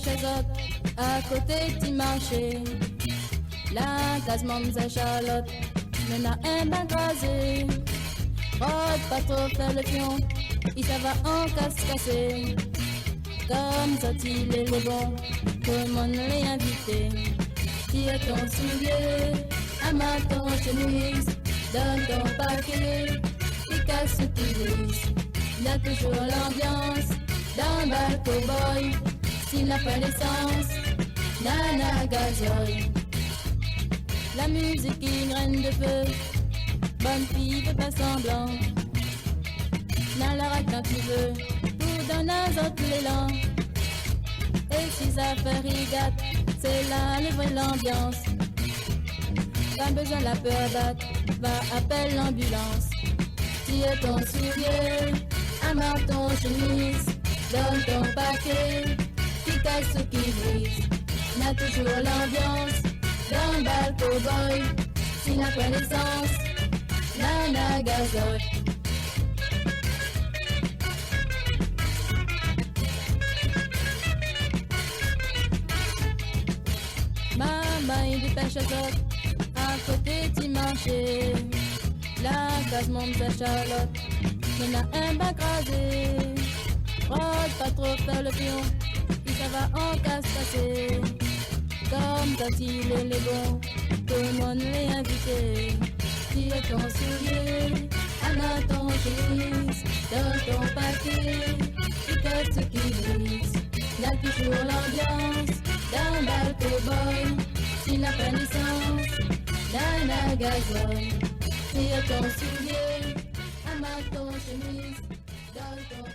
chez autres, à côté du marché. La case Mamza Charlotte, mais n'a un bain crasé. Rod pas trop faire le pion, il ça va en casse-cassé. Comme ça il est le bon, tout le monde l'est invité. Tire ton soulier, amasse ton chemise, donne ton paquet, et casse tes brise. Il y a toujours l'ambiance, dans bal cowboy, s'il n'a pas l'essence, nana gazoil. La musique une graine de feu, bonne fille fait pas semblant. N'a la raque quand tu veux, tout dans un autre l'élan. Et si ça fait rigate, c'est là les vraies l'ambiance. Pas besoin la peur battre, va appeler l'ambulance. Tire ton soulier, amarre ton chemise, donne ton paquet, qui casse ce qui brise. N'a toujours l'ambiance, dans le bal cowboy, s'il n'a pas l'essence, nana gazoil. Maman il dépêche aux autres, à côté du marché. La case Mamza Charlotte, mais n'a un bain crasé. Rod pas trop faire le pion, et ça va en casse-cassé. Comme quand il est le bon, tout le monde l'est invité. Tire ton soulier, amasse ton chemise, donne ton paquet, et casse ce qui brise. Y'a toujours l'ambiance, dans bal cowboy, s'il n'a pas licence, nana gazoil. Tire ton soulier, amasse ton chemise, donne ton